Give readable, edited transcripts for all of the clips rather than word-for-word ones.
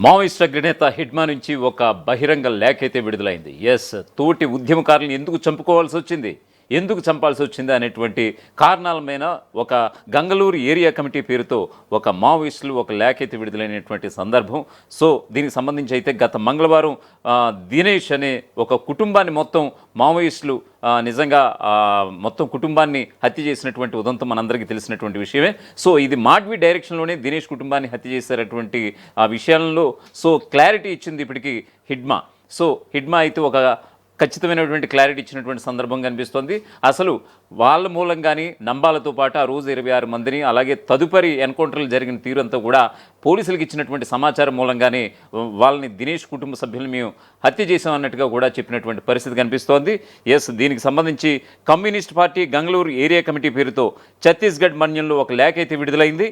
Maoist అగ్రనేత హిడ్మా నుంచి ఒక బహిరంగ లేఖ అయితే విడుదలైంది. తోటి ఉద్యమకారులను ఎందుకు చంపుకోవాల్సి వచ్చింది, ఎందుకు చంపాల్సి వచ్చింది అనేటువంటి కారణాల మీద ఒక గంగళూరు ఏరియా కమిటీ పేరుతో ఒక మావోయిస్టులు ఒక లేఖ అయితే విడుదలైనటువంటి సందర్భం. దీనికి సంబంధించి అయితే గత మంగళవారం దినేష్ అనే ఒక కుటుంబాన్ని మొత్తం మావోయిస్టులు నిజంగా మొత్తం కుటుంబాన్ని హత్య చేసినటువంటి ఉదంతం మనందరికీ తెలిసినటువంటి విషయమే. ఇది మాడ్వి డైరెక్షన్లోనే దినేష్ కుటుంబాన్ని హత్య చేసేటటువంటి ఆ విషయాలలో క్లారిటీ ఇచ్చింది ఇప్పటికీ హిడ్మా. హిడ్మా అయితే ఒక ఖచ్చితమైనటువంటి క్లారిటీ ఇచ్చినటువంటి సందర్భం కనిపిస్తోంది. అసలు వాళ్ళ మూలంగానే నంబాలతో పాటు ఆ రోజు 26 మందిని, అలాగే తదుపరి ఎన్కౌంటర్లు జరిగిన తీరంతా కూడా పోలీసులకు ఇచ్చినటువంటి సమాచారం మూలంగానే వాళ్ళని దినేష్ కుటుంబ సభ్యులను మేము హత్య చేసామన్నట్టుగా కూడా చెప్పినటువంటి పరిస్థితి కనిపిస్తోంది. దీనికి సంబంధించి communist party Gangalur area committee పేరుతో ఛత్తీస్గఢ్ మన్యంలో ఒక లేఖ అయితే విడుదలైంది.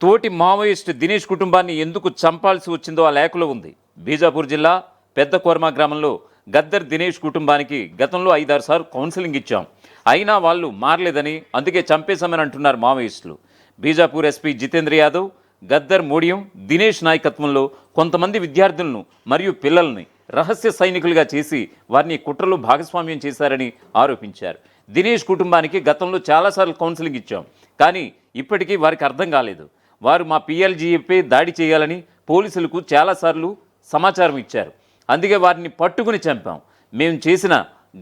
తోటి మావోయిస్ట్ దినేష్ కుటుంబాన్ని ఎందుకు చంపాల్సి వచ్చిందో ఆ లేఖలో ఉంది. బీజాపూర్ జిల్లా పెద్ద కోర్మా గ్రామంలో గద్దర్ దినేష్ కుటుంబానికి గతంలో 5-6 సార్లు కౌన్సిలింగ్ ఇచ్చాం, అయినా వాళ్ళు మారలేదని, అందుకే చంపేశామని అంటున్నారు మావోయిస్టులు. బీజాపూర్ ఎస్పీ జితేంద్ర యాదవ్, గద్దర్ మోడియం దినేష్ నాయకత్వంలో కొంతమంది విద్యార్థులను మరియు పిల్లల్ని రహస్య సైనికులుగా చేసి వారిని కుట్రలో భాగస్వామ్యం చేశారని ఆరోపించారు. దినేష్ కుటుంబానికి గతంలో చాలాసార్లు కౌన్సిలింగ్ ఇచ్చాం, కానీ ఇప్పటికీ వారికి అర్థం కాలేదు. వారు మా పిఎల్జీపై దాడి చేయాలని పోలీసులకు చాలాసార్లు సమాచారం ఇచ్చారు, అందుకే వారిని పట్టుకుని చంపాం. మేము చేసిన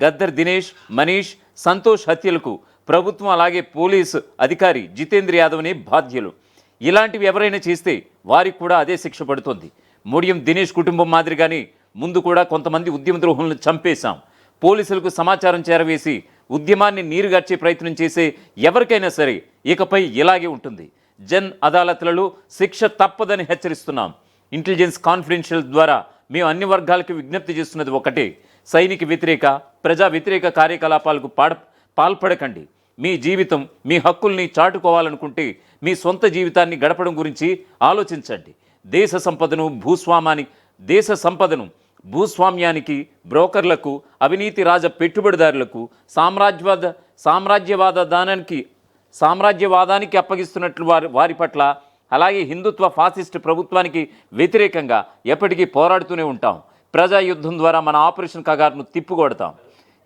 గద్దర్ దినేష్, మనీష్, సంతోష్ హత్యలకు ప్రభుత్వం అలాగే పోలీసు అధికారి జితేంద్ర యాదవ్ని బాధ్యులు. ఇలాంటివి ఎవరైనా చేస్తే వారికి కూడా అదే శిక్ష పడుతుంది. మోడియం దినేష్ కుటుంబం మాదిరిగానే ముందు కూడా కొంతమంది ఉద్యమ ద్రోహులను చంపేశాం. పోలీసులకు సమాచారం చేరవేసి ఉద్యమాన్ని నీరుగార్చే ప్రయత్నం చేసే ఎవరికైనా సరే ఇకపై ఇలాగే ఉంటుంది. జన్ అదాలత్లలో శిక్ష తప్పదని హెచ్చరిస్తున్నాం. ఇంటెలిజెన్స్ కాన్ఫిడెన్షియల్ ద్వారా మేము అన్ని వర్గాలకు విజ్ఞప్తి చేస్తున్నది ఒకటే: సైనిక వ్యతిరేక, ప్రజా వ్యతిరేక కార్యకలాపాలకు పాల్పడకండి. మీ జీవితం, మీ హక్కుల్ని చాటుకోవాలనుకుంటే మీ సొంత జీవితాన్ని గడపడం గురించి ఆలోచించండి. దేశ సంపదను భూస్వామ్యానికి, బ్రోకర్లకు, అవినీతి రాజ పెట్టుబడిదారులకు, సామ్రాజ్యవాదానికి అప్పగిస్తున్నట్లు వారి పట్ల, అలాగే హిందుత్వ ఫాసిస్ట్ ప్రభుత్వానికి వ్యతిరేకంగా ఎప్పటికీ పోరాడుతూనే ఉంటాం. ప్రజా యుద్ధం ద్వారా మన ఆపరేషన్ కగారును తిప్పుకొడతాం.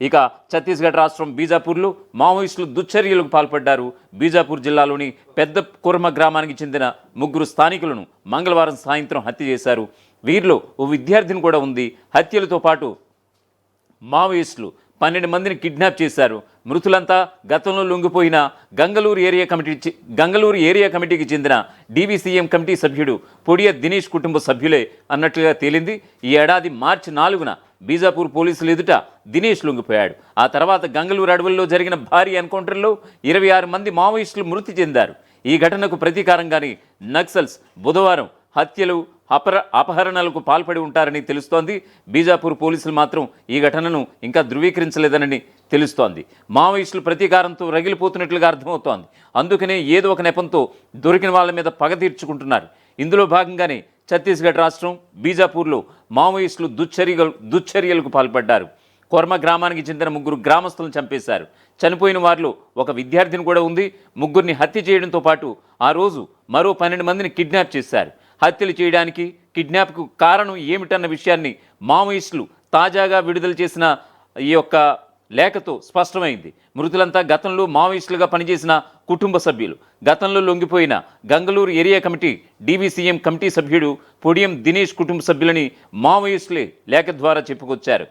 ఇక ఛత్తీస్గఢ్ రాష్ట్రం బీజాపూర్లో మావోయిస్టులు దుశ్చర్యలకు పాల్పడ్డారు. బీజాపూర్ జిల్లాలోని పెద్ద కుర్మ గ్రామానికి చెందిన 3 స్థానికులను మంగళవారం సాయంత్రం హత్య చేశారు. వీరిలో ఓ విద్యార్థిని కూడా ఉంది. హత్యలతో పాటు మావోయిస్టులు 12 మందిని కిడ్నాప్ చేశారు. మృతులంతా గతంలో లొంగిపోయిన గంగళూరు ఏరియా కమిటీకి చెందిన డీవీసీఎం కమిటీ సభ్యుడు పొడియ దినేష్ కుటుంబ సభ్యులే అన్నట్లుగా తేలింది. ఈ ఏడాది మార్చి 4న బీజాపూర్ పోలీసులు ఎదుట దినేష్ లొంగిపోయాడు. ఆ తర్వాత గంగళూరు అడవుల్లో జరిగిన భారీ ఎన్కౌంటర్లో 26 మంది మావోయిస్టులు మృతి చెందారు. ఈ ఘటనకు ప్రతీకారంగానే నక్సల్స్ బుధవారం హత్యలు, అపహరణలకు పాల్పడి ఉంటారని తెలుస్తోంది. బీజాపూర్ పోలీసులు మాత్రం ఈ ఘటనను ఇంకా ధృవీకరించలేదని తెలుస్తోంది. మావోయిస్టులు ప్రతీకారంతో రగిలిపోతున్నట్లుగా అర్థమవుతోంది. అందుకనే ఏదో ఒక నెపంతో దొరికిన వాళ్ళ మీద పగ తీర్చుకుంటున్నారు. ఇందులో భాగంగానే ఛత్తీస్గఢ్ రాష్ట్రం బీజాపూర్లో మావోయిస్టులు దుశ్చర్యలకు పాల్పడ్డారు. కొర్మ గ్రామానికి చెందిన 3 గ్రామస్తులను చంపేశారు. చనిపోయిన వారిలో ఒక విద్యార్థిని కూడా ఉంది. 3 హత్య చేయడంతో పాటు ఆ రోజు మరో 12 మందిని కిడ్నాప్ చేశారు. హత్యలు చేయడానికి, కిడ్నాప్కు కారణం ఏమిటన్న విషయాన్ని మావోయిస్టులు తాజాగా విడుదల చేసిన ఈ యొక్క లేఖతో స్పష్టమైంది. మృతులంతా గతంలో మావోయిస్టులుగా పనిచేసిన కుటుంబ సభ్యులు. గతంలో లొంగిపోయిన Gangalur area committee DVCM committee సభ్యుడు పొడియం దినేష్ కుటుంబ సభ్యులని మావోయిస్టులే లేఖ ద్వారా చెప్పుకొచ్చారు.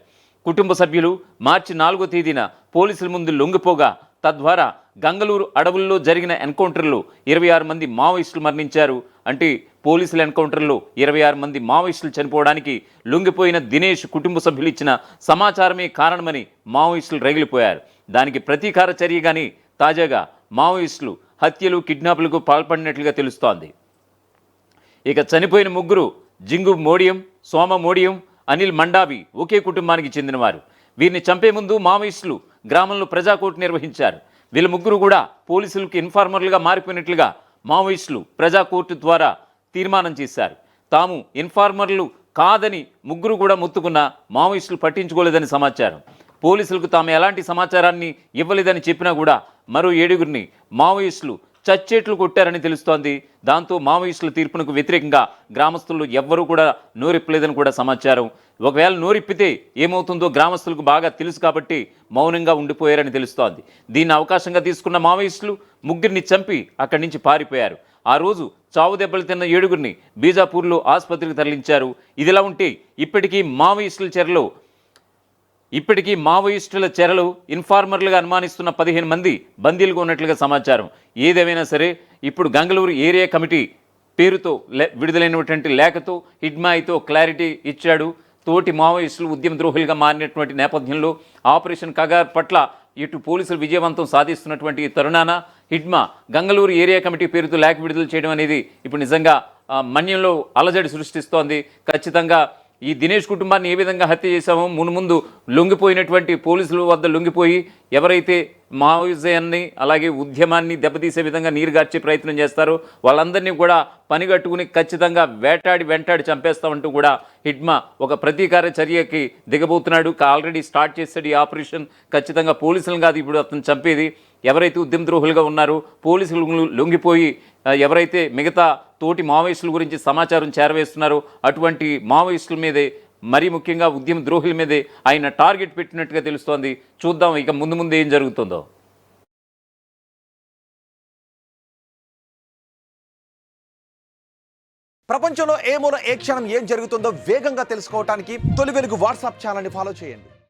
కుటుంబ సభ్యులు మార్చి 4వ తేదీన పోలీసుల ముందు లొంగిపోగా, తద్వారా గంగళూరు అడవుల్లో జరిగిన ఎన్కౌంటర్లో 26 మంది మావోయిస్టులు మరణించారు. అంటే పోలీసుల ఎన్కౌంటర్లో 26 మంది మావోయిస్టులు చనిపోవడానికి లొంగిపోయిన దినేష్ కుటుంబ సభ్యులు ఇచ్చిన సమాచారమే కారణమని మావోయిస్టులు రగిలిపోయారు. దానికి ప్రతీకార చర్యగానే తాజాగా మావోయిస్టులు హత్యలు, కిడ్నాపులకు పాల్పడినట్లుగా తెలుస్తోంది. ఇక చనిపోయిన 3 జింగు మోడియం, సోమ మోడియం, అనిల్ మండావి ఒకే కుటుంబానికి చెందినవారు. వీరిని చంపే ముందు మావోయిస్టులు గ్రామంలో ప్రజాకోర్టు నిర్వహించారు. వీళ్ళ 3 కూడా పోలీసులకు ఇన్ఫార్మర్లుగా మారిపోయినట్లుగా మావోయిస్టులు ప్రజాకోర్టు ద్వారా తీర్మానం చేశారు. తాము ఇన్ఫార్మర్లు కాదని 3 కూడా మొత్తుకున్న మావోయిస్టులు పట్టించుకోలేదని సమాచారం. పోలీసులకు తాము ఎలాంటి సమాచారాన్ని ఇవ్వలేదని చెప్పినా కూడా మరో 7గురిని మావోయిస్టులు చచ్చేట్లు కొట్టారని తెలుస్తోంది. దాంతో మావోయిస్టుల తీర్పునకు వ్యతిరేకంగా గ్రామస్తులు ఎవ్వరూ కూడా నోరెప్పలేదని కూడా సమాచారం. ఒకవేళ నోరిప్పితే ఏమవుతుందో గ్రామస్తులకు బాగా తెలుసు కాబట్టి మౌనంగా ఉండిపోయారని తెలుస్తోంది. దీన్ని అవకాశంగా తీసుకున్న మావోయిస్టులు ముగ్గురిని చంపి అక్కడి నుంచి పారిపోయారు. ఆ రోజు చావు దెబ్బలు తిన్న 7గురిని బీజాపూర్లో ఆసుపత్రికి తరలించారు. ఇదిలా ఉంటే ఇప్పటికీ మావోయిస్టుల చెరలో ఇన్ఫార్మర్లుగా అనుమానిస్తున్న 15 మంది బందీలుగా ఉన్నట్లుగా సమాచారం. ఏదేమైనా సరే ఇప్పుడు గంగళూరు ఏరియా కమిటీ పేరుతో విడుదలైనటువంటి లేఖతో హిడ్మాయితో క్లారిటీ ఇచ్చాడు. తోటి మావోయిస్టులు ఉద్యమ ద్రోహులుగా మారినటువంటి నేపథ్యంలో ఆపరేషన్ కగార్ పట్ల ఇటు పోలీసులు విజయవంతం సాధిస్తున్నటువంటి తరుణాన హిడ్మా గంగళూరు ఏరియా కమిటీ పేరుతో లేఖ విడుదల చేయడం అనేది ఇప్పుడు నిజంగా మన్యంలో అలజడి సృష్టిస్తోంది. ఖచ్చితంగా ఈ దినేష్ కుటుంబాన్ని ఏ విధంగా హత్య చేశామో మున్ముందు లొంగిపోయినటువంటి పోలీసుల వద్ద లొంగిపోయి ఎవరైతే మావోయిజాన్ని అలాగే ఉద్యమాన్ని దెబ్బతీసే విధంగా నీరుగార్చే ప్రయత్నం చేస్తారో వాళ్ళందరినీ కూడా పనిగట్టుకుని ఖచ్చితంగా వెంటాడి చంపేస్తామంటూ కూడా హిడ్మా ఒక ప్రతీకార చర్యకి దిగబోతున్నాడు. ఆల్రెడీ స్టార్ట్ చేశాడు ఈ ఆపరేషన్. ఖచ్చితంగా పోలీసులను కాదు ఇప్పుడు అతను చంపేది. ఎవరైతే ఉద్యమ ద్రోహులుగా ఉన్నారో పోలీసులు లొంగిపోయి ఎవరైతే మిగతా తోటి మావోయిస్టుల గురించి సమాచారం చేరవేస్తున్నారో అటువంటి మావోయిస్టుల మీదే మరీ ముఖ్యంగా ఉద్యమ ద్రోహుల మీదే ఆయన టార్గెట్ పెట్టినట్టుగా తెలుస్తోంది. చూద్దాం ఇక ముందు ఏం జరుగుతుందో. ప్రపంచంలో ఏ మూల ఏ క్షణం ఏం జరుగుతుందో వేగంగా తెలుసుకోవడానికి తొలి వెలుగు వాట్సాప్ ఛానల్ని ఫాలో చేయండి.